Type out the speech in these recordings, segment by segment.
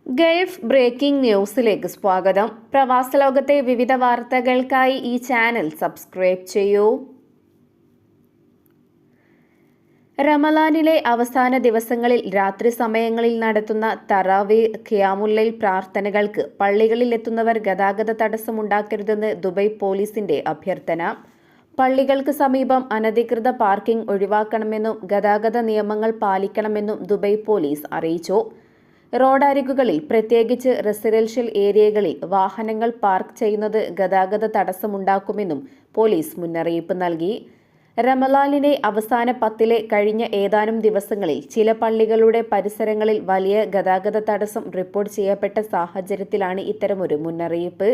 Gulf breaking ന്യൂസിലേക്ക് സ്വാഗതം. പ്രവാസ ലോകത്തെ വിവിധ വാർത്തകൾക്കായി ഈ ചാനൽ സബ്സ്ക്രൈബ് ചെയ്യൂ. റമളാനിലെ അവസാന ദിവസങ്ങളിൽ രാത്രി സമയങ്ങളിൽ നടത്തുന്ന തറാവീഹ്, ഖിയാമുൽ ലൈൽ പ്രാർത്ഥനകൾക്ക് പള്ളികളിൽ എത്തുന്നവർ ഗതാഗത തടസ്സമുണ്ടാക്കരുതെന്ന് ദുബൈ പോലീസിന്റെ അഭ്യർത്ഥന. പള്ളികൾക്ക് സമീപം അനധികൃത പാർക്കിംഗ് ഒഴിവാക്കണമെന്നും ഗതാഗത നിയമങ്ങൾ പാലിക്കണമെന്നും ദുബൈ പോലീസ് അറിയിച്ചു. റോഡരികുകളിൽ, പ്രത്യേകിച്ച് റെസിഡൻഷ്യൽ ഏരിയകളിൽ വാഹനങ്ങൾ പാർക്ക് ചെയ്യുന്നത് ഗതാഗത തടസ്സമുണ്ടാക്കുമെന്നും പോലീസ് മുന്നറിയിപ്പ് നൽകി. റമളാനിലെ അവസാന 10 കഴിഞ്ഞ ഏതാനും ദിവസങ്ങളിൽ ചില പള്ളികളുടെ പരിസരങ്ങളിൽ വലിയ ഗതാഗത തടസ്സം റിപ്പോർട്ട് ചെയ്യപ്പെട്ട സാഹചര്യത്തിലാണ് ഇത്തരമൊരു മുന്നറിയിപ്പ്.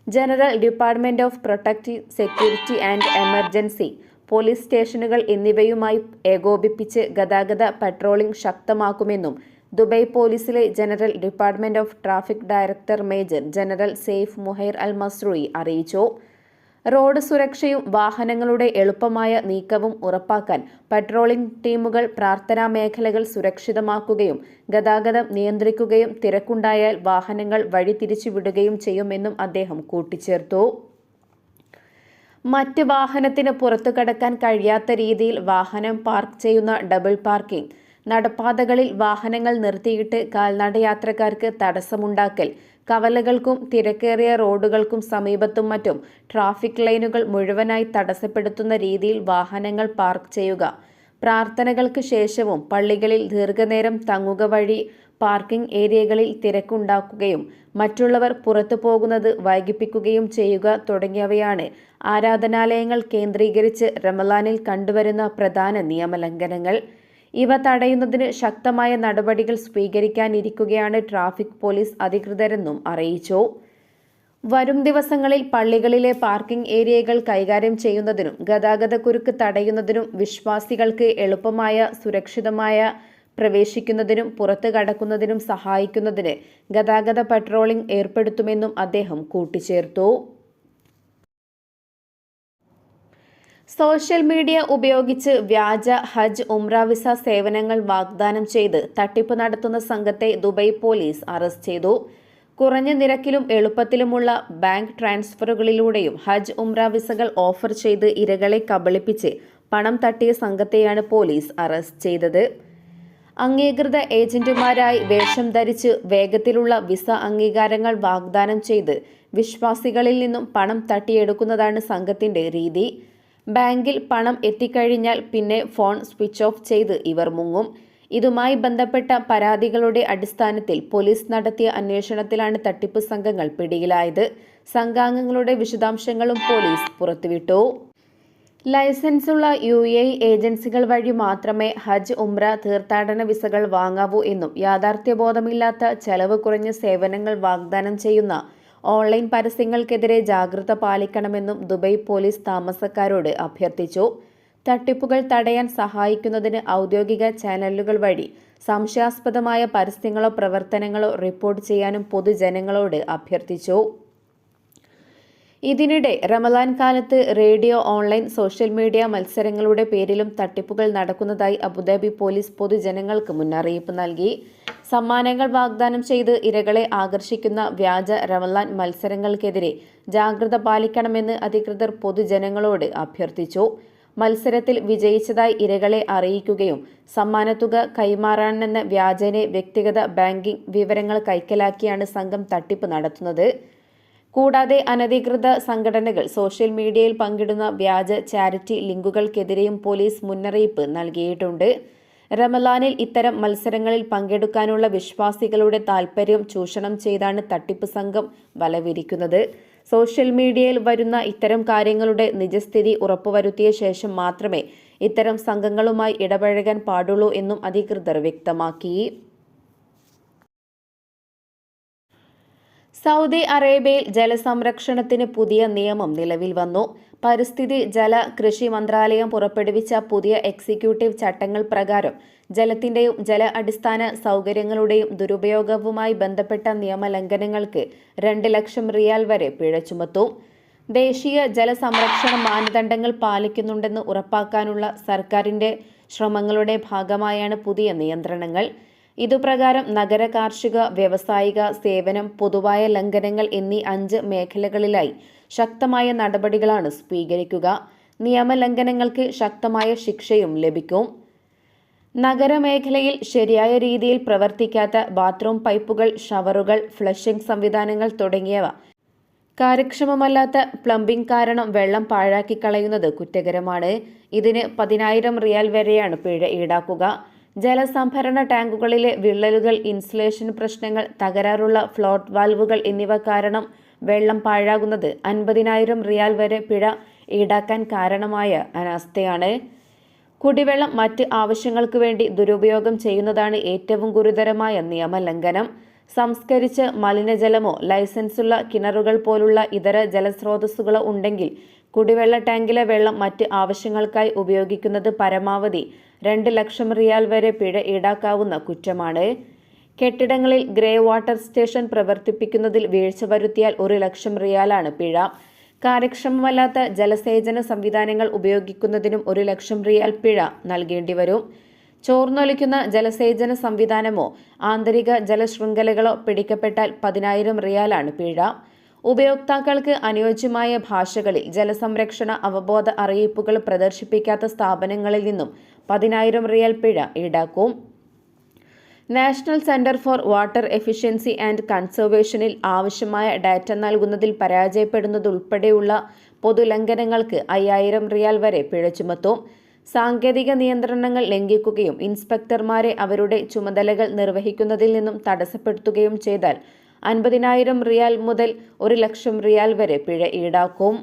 General department of protective security and emergency, police സ്റ്റേഷനുകൾ എന്നിവയുമായി ഏകോപിപ്പിച്ച് ഗതാഗത പട്രോളിംഗ് ശക്തമാക്കുമെന്നും ദുബൈ പോലീസിലെ general department of traffic director major general Saif Muhair Al Mazrouei അറിയിച്ചു. റോഡ് സുരക്ഷയും വാഹനങ്ങളുടെ എളുപ്പമായ നീക്കവും ഉറപ്പാക്കാൻ പട്രോളിംഗ് ടീമുകൾ പ്രാർത്ഥനാ മേഖലകൾ സുരക്ഷിതമാക്കുകയും ഗതാഗതം നിയന്ത്രിക്കുകയും തിരക്കുണ്ടായാൽ വാഹനങ്ങൾ വഴിതിരിച്ചുവിടുകയും ചെയ്യുമെന്നും അദ്ദേഹം കൂട്ടിച്ചേർത്തു. മറ്റ് വാഹനത്തിന് പുറത്തു കടക്കാൻ കഴിയാത്ത രീതിയിൽ വാഹനം പാർക്ക് ചെയ്യുന്ന ഡബിൾ പാർക്കിംഗ്, നടപ്പാതകളിൽ വാഹനങ്ങൾ നിർത്തിയിട്ട് കാൽനടയാത്രക്കാർക്ക് തടസ്സമുണ്ടാക്കൽ, കവലകൾക്കും തിരക്കേറിയ റോഡുകൾക്കും സമീപത്തും മറ്റും ട്രാഫിക് ലൈനുകൾ മുഴുവനായി തടസ്സപ്പെടുത്തുന്ന രീതിയിൽ വാഹനങ്ങൾ പാർക്ക് ചെയ്യുക, പ്രാർത്ഥനകൾക്ക് ശേഷവും പള്ളികളിൽ ദീർഘനേരം തങ്ങുക വഴി പാർക്കിംഗ് ഏരിയകളിൽ തിരക്കുണ്ടാക്കുകയും മറ്റുള്ളവർ പുറത്തു പോകുന്നത് വൈകിപ്പിക്കുകയും ചെയ്യുക തുടങ്ങിയവയാണ് ആരാധനാലയങ്ങൾ കേന്ദ്രീകരിച്ച് റമളാനിൽ കണ്ടുവരുന്ന പ്രധാന നിയമലംഘനങ്ങൾ. ഇവ തടയുന്നതിന് ശക്തമായ നടപടികൾ സ്വീകരിക്കാനിരിക്കുകയാണ് ട്രാഫിക് പോലീസ് അധികൃതരെന്നും അറിയിച്ചു. വരും ദിവസങ്ങളിൽ പള്ളികളിലെ പാർക്കിംഗ് ഏരിയകൾ കൈകാര്യം ചെയ്യുന്നതിനും ഗതാഗതക്കുരുക്ക് തടയുന്നതിനും വിശ്വാസികൾക്ക് എളുപ്പമായ സുരക്ഷിതമായ പ്രവേശിക്കുന്നതിനും പുറത്തു കടക്കുന്നതിനും സഹായിക്കുന്നതിന് ഗതാഗത പട്രോളിംഗ് ഏർപ്പെടുത്തുമെന്നും അദ്ദേഹം കൂട്ടിച്ചേർത്തു. സോഷ്യൽ മീഡിയ ഉപയോഗിച്ച് വ്യാജ ഹജ്ജ്, ഉംറ വിസ സേവനങ്ങൾ വാഗ്ദാനം ചെയ്ത് തട്ടിപ്പ് നടത്തുന്ന സംഘത്തെ ദുബൈ പോലീസ് അറസ്റ്റ് ചെയ്തു. കുറഞ്ഞ നിരക്കിലും എളുപ്പത്തിലുമുള്ള ബാങ്ക് ട്രാൻസ്ഫറുകളിലൂടെയും ഹജ്ജ്, ഉംറ വിസകൾ ഓഫർ ചെയ്ത് ഇരകളെ കബളിപ്പിച്ച് പണം തട്ടിയ സംഘത്തെയാണ് പോലീസ് അറസ്റ്റ് ചെയ്തത്. അംഗീകൃത ഏജന്റുമാരായി വേഷം ധരിച്ച് വേഗത്തിലുള്ള വിസ അംഗീകാരങ്ങൾ വാഗ്ദാനം ചെയ്ത് വിശ്വാസികളിൽ നിന്നും പണം തട്ടിയെടുക്കുന്നതാണ് സംഘത്തിന്റെ രീതി. ബാങ്കിൽ പണം എത്തിക്കഴിഞ്ഞാൽ പിന്നെ ഫോൺ സ്വിച്ച് ഓഫ് ചെയ്ത് ഇവർ മുങ്ങും. ഇതുമായി ബന്ധപ്പെട്ട പരാതികളുടെ അടിസ്ഥാനത്തിൽ പോലീസ് നടത്തിയ അന്വേഷണത്തിലാണ് തട്ടിപ്പ് സംഘങ്ങൾ പിടിയിലായത്. സംഘാംഗങ്ങളുടെ വിശദാംശങ്ങളും പോലീസ് പുറത്തുവിട്ടു. ലൈസൻസുള്ള UAE ഏജൻസികൾ വഴി മാത്രമേ ഹജ്ജ്, ഉംറ, തീർത്ഥാടന വിസകൾ വാങ്ങാവൂ എന്നും യാഥാർത്ഥ്യബോധമില്ലാത്ത ചെലവ് കുറഞ്ഞ സേവനങ്ങൾ വാഗ്ദാനം ചെയ്യുന്ന ഓൺലൈൻ പരസ്യങ്ങൾക്കെതിരെ ജാഗ്രത പാലിക്കണമെന്നും ദുബൈ പോലീസ് താമസക്കാരോട് അഭ്യർത്ഥിച്ചു. തട്ടിപ്പുകൾ തടയാൻ സഹായിക്കുന്നതിന് ഔദ്യോഗിക ചാനലുകൾ വഴി സംശയാസ്പദമായ പരസ്യങ്ങളോ പ്രവർത്തനങ്ങളോ റിപ്പോർട്ട് ചെയ്യാനും പൊതുജനങ്ങളോട് അഭ്യർത്ഥിച്ചു. ഇതിനിടെ റമളാൻ കാലത്ത് റേഡിയോ, ഓൺലൈൻ, സോഷ്യൽ മീഡിയ മത്സരങ്ങളുടെ പേരിലും തട്ടിപ്പുകൾ നടക്കുന്നതായി അബുദാബി പോലീസ് പൊതുജനങ്ങൾക്ക് മുന്നറിയിപ്പ് നൽകി. സമ്മാനങ്ങൾ വാഗ്ദാനം ചെയ്ത് ഇരകളെ ആകർഷിക്കുന്ന വ്യാജ റമളാൻ മത്സരങ്ങൾക്കെതിരെ ജാഗ്രത പാലിക്കണമെന്ന് അധികൃതർ പൊതുജനങ്ങളോട് അഭ്യർത്ഥിച്ചു. മത്സരത്തിൽ വിജയിച്ചതായി ഇരകളെ അറിയിക്കുകയും സമ്മാനത്തുക കൈമാറാനെന്ന വ്യാജേന വ്യക്തിഗത ബാങ്കിംഗ് വിവരങ്ങൾ കൈക്കലാക്കിയാണ് സംഘം തട്ടിപ്പ് നടത്തുന്നത്. കൂടാതെ അനധികൃത സംഘടനകൾ സോഷ്യൽ മീഡിയയിൽ പങ്കിടുന്ന വ്യാജ ചാരിറ്റി ലിങ്കുകൾക്കെതിരെയും പോലീസ് മുന്നറിയിപ്പ് നൽകിയിട്ടുണ്ട്. റമളാനിൽ ഇത്തരം മത്സരങ്ങളിൽ പങ്കെടുക്കാനുള്ള വിശ്വാസികളുടെ താൽപര്യം ചൂഷണം ചെയ്താണ് തട്ടിപ്പ് സംഘം വലവിരിക്കുന്നത്. സോഷ്യൽ മീഡിയയിൽ വരുന്ന ഇത്തരം കാര്യങ്ങളുടെ നിജസ്ഥിതി ഉറപ്പുവരുത്തിയ ശേഷം മാത്രമേ ഇത്തരം സംഘങ്ങളുമായി ഇടപഴകാൻ പാടുള്ളൂ എന്നും അധികൃതർ വ്യക്തമാക്കി. സൗദി അറേബ്യയിൽ ജലസംരക്ഷണത്തിന് പുതിയ നിയമം നിലവിൽ വന്നു. പരിസ്ഥിതി, ജല, കൃഷി മന്ത്രാലയം പുറപ്പെടുവിച്ച പുതിയ എക്സിക്യൂട്ടീവ് ചട്ടങ്ങൾ പ്രകാരം ജലത്തിന്റെയും ജല അടിസ്ഥാന സൗകര്യങ്ങളുടെയും ദുരുപയോഗവുമായി ബന്ധപ്പെട്ട നിയമലംഘനങ്ങൾക്ക് 2 ലക്ഷം റിയാൽ വരെ പിഴ ചുമത്തും. ദേശീയ ജലസംരക്ഷണ മാനദണ്ഡങ്ങൾ പാലിക്കുന്നുണ്ടെന്ന് ഉറപ്പാക്കാനുള്ള സർക്കാരിന്റെ ശ്രമങ്ങളുടെ ഭാഗമായാണ് പുതിയ നിയന്ത്രണങ്ങൾ. ഇതുപ്രകാരം നഗര, കാർഷിക, വ്യാവസായിക, സേവനം, പൊതുവായ ലംഘനങ്ങൾ എന്നീ 5 മേഖലകളിലായി ശക്തമായ നടപടികളാണ് സ്വീകരിക്കുക. നിയമലംഘനങ്ങൾക്ക് ശക്തമായ ശിക്ഷയും ലഭിക്കും. നഗരമേഖലയിൽ ശരിയായ രീതിയിൽ പ്രവർത്തിക്കാത്ത ബാത്റൂം പൈപ്പുകൾ, ഷവറുകൾ, ഫ്ലഷിംഗ് സംവിധാനങ്ങൾ തുടങ്ങിയവ കാര്യക്ഷമമല്ലാത്ത പ്ലംബിംഗ് കാരണം വെള്ളം പാഴാക്കി കളയുന്നത് കുറ്റകരമാണ്. ഇതിന് 10,000 റിയാൽ വരെയാണ് പിഴ ഈടാക്കുക. ജലസംഭരണ ടാങ്കുകളിലെ വിള്ളലുകൾ, ഇൻസുലേഷൻ പ്രശ്നങ്ങൾ, തകരാറുള്ള ഫ്ലോട്ട് വാൽവുകൾ എന്നിവ കാരണം വെള്ളം പാഴാകുന്നത് 50,000 റിയാൽ വരെ പിഴ ഈടാക്കാൻ കാരണമായ അനാസ്ഥയാണ്. കുടിവെള്ളം മറ്റ് ആവശ്യങ്ങൾക്ക് വേണ്ടി ദുരുപയോഗം ചെയ്യുന്നതാണ് ഏറ്റവും ഗുരുതരമായ നിയമലംഘനം. സംസ്കരിച്ച് മലിനജലമോ ലൈസൻസുള്ള കിണറുകൾ പോലുള്ള ഇതര ജലസ്രോതസ്സുകളോ ഉണ്ടെങ്കിൽ കുടിവെള്ള ടാങ്കിലെ വെള്ളം മറ്റ് ആവശ്യങ്ങൾക്കായി ഉപയോഗിക്കുന്നത് പരമാവധി 2 ലക്ഷം റിയാൽ വരെ പിഴ ഈടാക്കാവുന്ന കുറ്റമാണ്. കെട്ടിടങ്ങളിൽ ഗ്രേ വാട്ടർ സ്റ്റേഷൻ പ്രവർത്തിപ്പിക്കുന്നതിൽ വീഴ്ച വരുത്തിയാൽ 1 ലക്ഷം റിയാലാണ് പിഴ. കാര്യക്ഷമമല്ലാത്ത ജലസേചന സംവിധാനങ്ങൾ ഉപയോഗിക്കുന്നതിനും 1 ലക്ഷം റിയാൽ പിഴ നൽകേണ്ടി വരും. ചോർന്നൊലിക്കുന്ന ജലസേചന സംവിധാനമോ ആന്തരിക ജലശൃംഖലകളോ പിടിക്കപ്പെട്ടാൽ 10,000 റിയാലാണ് പിഴ. ഉപയോക്താക്കൾക്ക് അനുയോജ്യമായ ഭാഷകളിൽ ജലസംരക്ഷണ അവബോധ അറിയിപ്പുകൾ പ്രദർശിപ്പിക്കാത്ത സ്ഥാപനങ്ങളിൽ നിന്നും 10,000 റിയാൽ പിഴ ഈടാക്കും. National Center for Water Efficiency and കൺസർവേഷനിൽ ആവശ്യമായ ഡാറ്റ നൽകുന്നതിൽ പരാജയപ്പെടുന്നതുൾപ്പെടെയുള്ള പൊതുലംഘനങ്ങൾക്ക് 5,000 റിയാൽ വരെ പിഴ ചുമത്തും. സാങ്കേതിക നിയന്ത്രണങ്ങൾ ലംഘിക്കുകയും ഇൻസ്പെക്ടർമാരെ അവരുടെ ചുമതലകൾ നിർവഹിക്കുന്നതിൽ നിന്നും തടസ്സപ്പെടുത്തുകയും ചെയ്താൽ 50,000 റിയാൽ മുതൽ 1 ലക്ഷം റിയാൽ വരെ പിഴ ഈടാക്കും.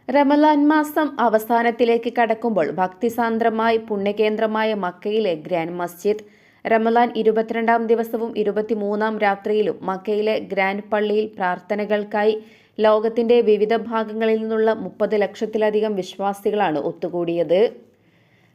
റമലാൻ മാസം അവസാനത്തിലേക്ക് കടക്കുമ്പോൾ ഭക്തിസാന്ദ്രമായി പുണ്യകേന്ദ്രമായ മക്കയിലെ ഗ്രാൻഡ് മസ്ജിദ് റമലാൻ 22-ാം ദിവസവും 23-ാം രാത്രിയിലും മക്കയിലെ ഗ്രാൻഡ് പള്ളിയിൽ പ്രാർത്ഥനകൾക്കായി ലോകത്തിന്റെ വിവിധ ഭാഗങ്ങളിൽ നിന്നുള്ള 30 ലക്ഷത്തിലധികം വിശ്വാസികളാണ് ഒത്തുകൂടിയത്.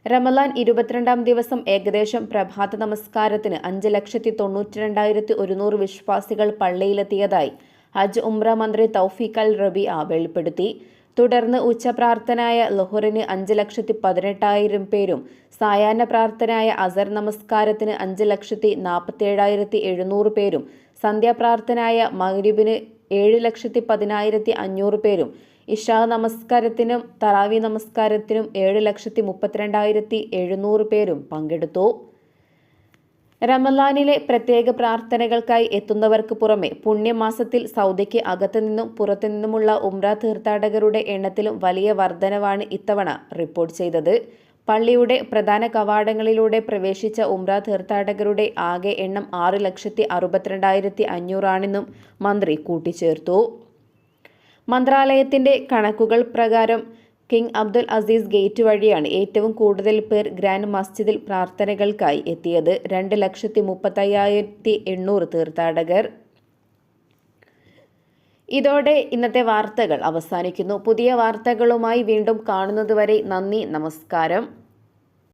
റമലാൻ 22-ാം ദിവസം ഏകദേശം പ്രഭാത നമസ്കാരത്തിന് 5,92,100 വിശ്വാസികൾ പള്ളിയിലെത്തിയതായി ഹജ്ജ് ഉംറ മന്ത്രി തൗഫീഖ് അൽ റബീഅ വെളിപ്പെടുത്തി. തുടർന്ന് ഉച്ചപ്രാർത്ഥനയായ ലുഹറിന് 5,18,000 പേരും സായാഹ്ന പ്രാർത്ഥനയായ അസർ നമസ്കാരത്തിന് 5,47,700 പേരും സന്ധ്യാപ്രാർത്ഥനയായ മഗ്രിബിന് 7,10,500 പേരും ഇശാ നമസ്കാരത്തിനും തറാവി നമസ്കാരത്തിനും 7,32,700 പേരും പങ്കെടുത്തു. റമലാനിലെ പ്രത്യേക പ്രാർത്ഥനകൾക്കായി എത്തുന്നവർക്ക് പുറമെ പുണ്യമാസത്തിൽ സൗദിക്ക് അകത്തുനിന്നും പുറത്തുനിന്നുമുള്ള ഉംറ തീർത്ഥാടകരുടെ എണ്ണത്തിലും വലിയ വർധനവാണ് ഇത്തവണ റിപ്പോർട്ട് ചെയ്തത്. പള്ളിയുടെ പ്രധാന കവാടങ്ങളിലൂടെ പ്രവേശിച്ച ഉംറ തീർത്ഥാടകരുടെ ആകെ എണ്ണം 6,62,500 ആണെന്നും മന്ത്രി കൂട്ടിച്ചേർത്തു. മന്ത്രാലയത്തിന്റെ കണക്കുകൾ പ്രകാരം കിങ് അബ്ദുൽ അസീസ് ഗേറ്റ് വഴിയാണ് ഏറ്റവും കൂടുതൽ പേർ ഗ്രാൻഡ് മസ്ജിദിൽ പ്രാർത്ഥനകൾക്കായി എത്തിയത്. 2,35,800 തീർത്ഥാടകർ. ഇതോടെ ഇന്നത്തെ വാർത്തകൾ അവസാനിക്കുന്നു. പുതിയ വാർത്തകളുമായി വീണ്ടും കാണുന്നതുവരെ നന്ദി, നമസ്കാരം.